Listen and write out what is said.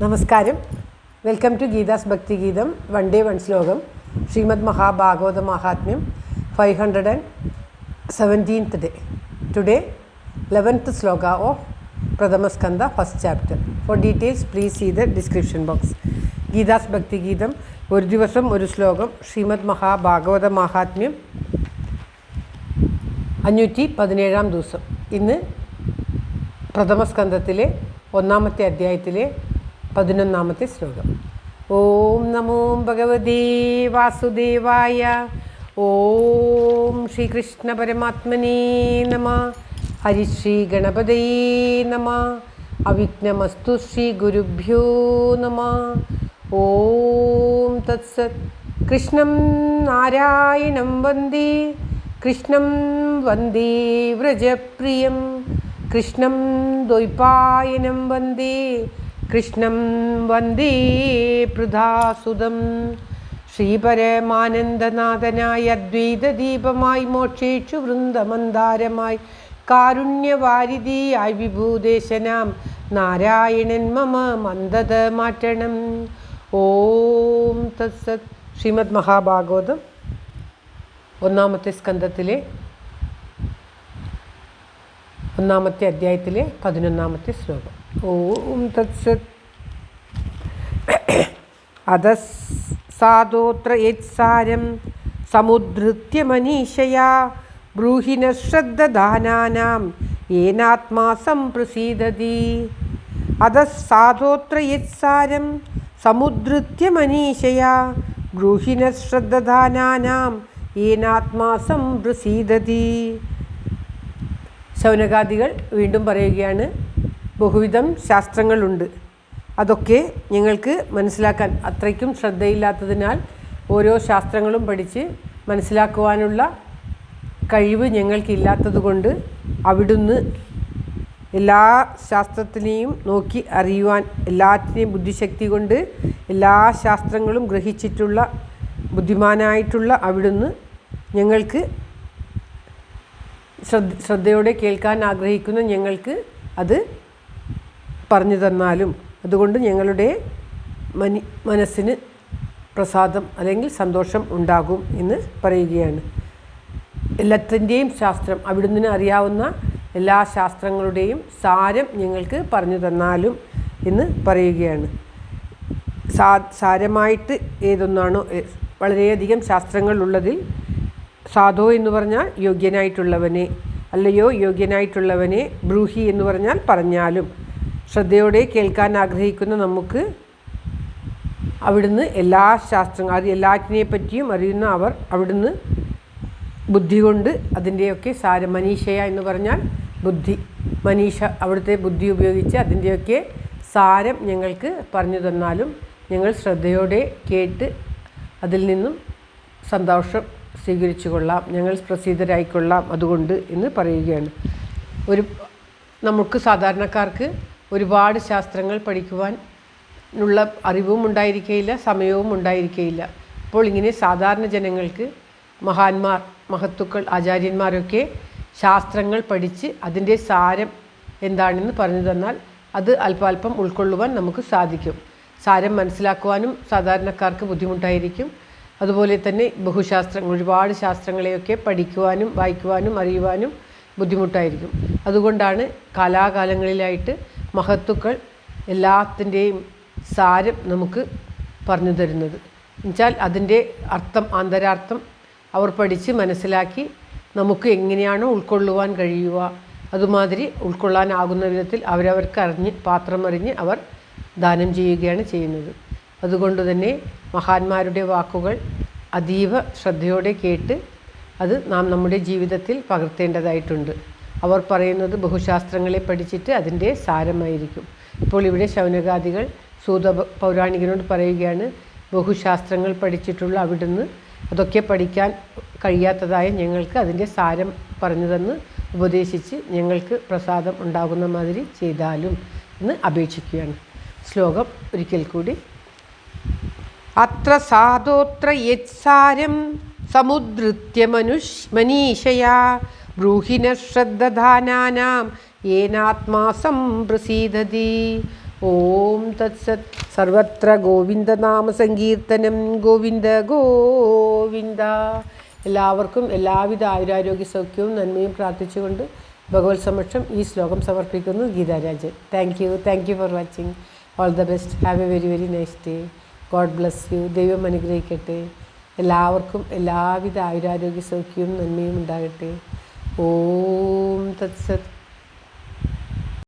നമസ്കാരം. Welcome to Geetha's ഭക്തി ഗീതം. വൺ ഡേ വൺ ശ്ലോകം. ശ്രീമദ് മഹാഭാഗവത മഹാത്മ്യം 517th day. Today 11th sloka of Pradhama Skanda, first chapter. For details please see the description box. Geetha's ഭക്തി ഗീതം ഒരു ദിവസം ഒരു ശ്ലോകം. ശ്രീമദ് മഹാഭാഗവത മഹാത്മ്യം 517 ദിവസം. ഇന്ന് പ്രഥമ സ്കന്ധത്തിലെ 1ാമത്തെ അധ്യായത്തിലെ 11ാമത്തെ ശ്ലോകം. ഓം നമോ ഭഗവതേ വാസുദേവായ. ഓം ശ്രീകൃഷ്ണ പരമാത്മനേ നമഃ. ഹരിശ്രീ ഗണപതയേ നമഃ. അവിഘ്നമസ്തു ശ്രീ ഗുരുഭ്യോ നമഃ. ഓം തത്സത്. കൃഷ്ണം നാരായണം വന്ദേ. കൃഷ്ണം വന്ദേ വ്രജപ്രിയം. കൃഷ്ണം ദ്വൈപായനം വന്ദേ. കൃഷ്ണം വന്ദേ പൃഥാസുതം. ശ്രീപരമാനന്ദനാഥനായ അദ്വൈതദീപമായി മോക്ഷേഷു വൃന്ദമന്ദാരമായി കാരുണ്യവാരിധിയായി വിഭൂദേശനാം നാരായണൻ മമ മന്ദത മാറ്റണം. ഓം തത്സത്. ശ്രീമദ് മഹാഭാഗവതം 1ാമത്തെ സ്കന്ധത്തിലെ 1ാമത്തെ അധ്യായത്തിലെ 11ാമത്തെ ശ്ലോകം. ഓം തത്സത്. അധസാദോത്ര യത്സാരം സമുദ്ധൃത്യ മനീഷയാ ബ്രൂഹിന ശ്രദ്ധദാനാനാം യേനാത്മാ സംപ്രസീദതി. അധസാദോത്ര യത്സാരം സമുദ്ധൃത്യ മനീഷയാ ബ്രൂഹിന ശ്രദ്ധദാനാനാം യേനാത്മാ സംപ്രസീദതി. ശൗനകാദികൾ വീണ്ടും പറയുകയാണ്, ബഹുവിധം ശാസ്ത്രങ്ങളുണ്ട്. അതൊക്കെ ഞങ്ങൾക്ക് മനസ്സിലാക്കാൻ അത്രയ്ക്കും ശ്രദ്ധയില്ലാത്തതിനാൽ ഓരോ ശാസ്ത്രങ്ങളും പഠിച്ച് മനസ്സിലാക്കുവാനുള്ള കഴിവ് ഞങ്ങൾക്കില്ലാത്തതുകൊണ്ട് അവിടുന്ന് എല്ലാ ശാസ്ത്രത്തിനെയും നോക്കി അറിയുവാൻ, എല്ലാറ്റിനെയും ബുദ്ധിശക്തി കൊണ്ട് എല്ലാ ശാസ്ത്രങ്ങളും ഗ്രഹിച്ചിട്ടുള്ള ബുദ്ധിമാനായിട്ടുള്ള അവിടുന്ന് ഞങ്ങൾക്ക് ശ്രദ്ധയോടെ കേൾക്കാൻ ആഗ്രഹിക്കുന്ന ഞങ്ങൾക്ക് അത് പറഞ്ഞു തന്നാലും അതുകൊണ്ട് ഞങ്ങളുടെ മനസ്സിന് പ്രസാദം അല്ലെങ്കിൽ സന്തോഷം ഉണ്ടാകും എന്ന് പറയുകയാണ്. എല്ലാത്തിൻ്റെയും ശാസ്ത്രം, അവിടുന്ന് അറിയാവുന്ന എല്ലാ ശാസ്ത്രങ്ങളുടെയും സാരം ഞങ്ങൾക്ക് പറഞ്ഞു തന്നാലും എന്ന് പറയുകയാണ്. സാരമായിട്ട് ഏതൊന്നാണോ, വളരെയധികം ശാസ്ത്രങ്ങളുള്ളതിൽ സാധോ എന്ന് പറഞ്ഞാൽ യോഗ്യനായിട്ടുള്ളവനെ, അല്ലയോ യോഗ്യനായിട്ടുള്ളവനെ, ബ്രൂഹി എന്ന് പറഞ്ഞാൽ പറഞ്ഞാലും, ശ്രദ്ധയോടെ കേൾക്കാൻ ആഗ്രഹിക്കുന്ന നമുക്ക് അവിടുന്ന് എല്ലാ എല്ലാറ്റിനെ പറ്റിയും അറിയുന്ന അവിടുന്ന് ബുദ്ധി കൊണ്ട് അതിൻ്റെയൊക്കെ സാരം, മനീഷയ എന്ന് പറഞ്ഞാൽ ബുദ്ധി, മനീഷ അവിടുത്തെ ബുദ്ധി ഉപയോഗിച്ച് അതിൻ്റെയൊക്കെ സാരം ഞങ്ങൾക്ക് പറഞ്ഞു തന്നാലും ഞങ്ങൾ ശ്രദ്ധയോടെ കേട്ട് അതിൽ നിന്നും സന്തോഷം സ്വീകരിച്ചു കൊള്ളാം, ഞങ്ങൾ പ്രസീതരായിക്കൊള്ളാം അതുകൊണ്ട് എന്ന് പറയുകയാണ്. നമുക്ക് സാധാരണക്കാർക്ക് ഒരുപാട് ശാസ്ത്രങ്ങൾ പഠിക്കുവാനുള്ള അറിവും ഉണ്ടായിരിക്കുകയില്ല, സമയവും ഉണ്ടായിരിക്കുകയില്ല. അപ്പോൾ ഇങ്ങനെ സാധാരണ ജനങ്ങൾക്ക് മഹാന്മാർ, മഹത്തുക്കൾ, ആചാര്യന്മാരൊക്കെ ശാസ്ത്രങ്ങൾ പഠിച്ച് അതിൻ്റെ സാരം എന്താണെന്ന് പറഞ്ഞു തന്നാൽ അത് അല്പാൽപ്പം ഉൾക്കൊള്ളുവാൻ നമുക്ക് സാധിക്കും. സാരം മനസ്സിലാക്കുവാനും സാധാരണക്കാർക്ക് ബുദ്ധിമുട്ടായിരിക്കും. അതുപോലെ തന്നെ ബഹുശാസ്ത്രങ്ങൾ, ഒരുപാട് ശാസ്ത്രങ്ങളെയൊക്കെ പഠിക്കുവാനും വായിക്കുവാനും അറിയുവാനും ബുദ്ധിമുട്ടായിരിക്കും. അതുകൊണ്ടാണ് കാലാകാലങ്ങളിലായിട്ട് മഹത്തുക്കൾ എല്ലാത്തിൻ്റെയും സാരം നമുക്ക് പറഞ്ഞു തരുന്നത്. എന്നുവെച്ചാൽ അതിൻ്റെ അർത്ഥം, ആന്തരാർത്ഥം അവർ പഠിച്ച് മനസ്സിലാക്കി നമുക്ക് എങ്ങനെയാണോ ഉൾക്കൊള്ളുവാൻ കഴിയുക അതുമാതിരി ഉൾക്കൊള്ളാനാകുന്ന വിധത്തിൽ അവരവർക്ക് അറിഞ്ഞ് പാത്രമറിഞ്ഞ് അവർ ദാനം ചെയ്യുകയാണ് ചെയ്യുന്നത്. അതുകൊണ്ട് തന്നെ മഹാന്മാരുടെ വാക്കുകൾ അതീവ ശ്രദ്ധയോടെ കേട്ട് അത് നാം നമ്മുടെ ജീവിതത്തിൽ പകർത്തേണ്ടതായിട്ടുണ്ട്. അവർ പറയുന്നത് ബഹുശാസ്ത്രങ്ങളെ പഠിച്ചിട്ട് അതിൻ്റെ സാരമായിരിക്കും. ഇപ്പോൾ ഇവിടെ ശൗനകാദികൾ സൂത പൗരാണികനോട് പറയുകയാണ്, ബഹുശാസ്ത്രങ്ങൾ പഠിച്ചിട്ടുള്ള അവിടുന്ന് അതൊക്കെ പഠിക്കാൻ കഴിയാത്തതായ ഞങ്ങൾക്ക് അതിൻ്റെ സാരം പറഞ്ഞു തന്ന് ഉപദേശിച്ച് ഞങ്ങൾക്ക് പ്രസാദം ഉണ്ടാകുന്ന മാതിരി ചെയ്താലും എന്ന് അപേക്ഷിക്കുകയാണ്. ശ്ലോകം ഒരിക്കൽ കൂടി. അത്ര സാധോത്ര യത്സാരം സമുദ്ധൃത്യ മനീഷയാ ബ്രൂഹിന ശ്രദ്ധദാനാനാം യേനാത്മാ സംപ്രസീദതി. ഓം തത്സത്. സർവത്ര ഗോവിന്ദനാമസങ്കീർത്തനം. ഗോവിന്ദ ഗോവിന്ദ. എല്ലാവർക്കും എല്ലാവിധ ആയുരാരോഗ്യ സൗഖ്യവും നന്മയും പ്രാർത്ഥിച്ചുകൊണ്ട് ഭഗവത് സമക്ഷം ഈ ശ്ലോകം സമർപ്പിക്കുന്നു. Geetha Rajan. Thank you for watching. All the best. Have A very very nice day. God bless you. ദൈവം അനുഗ്രഹിക്കട്ടെ. എല്ലാവർക്കും എല്ലാവിധ ആയുരാരോഗ്യ സൗഖ്യവും നന്മയും ഉണ്ടാകട്ടെ. ഓം തത്സത്.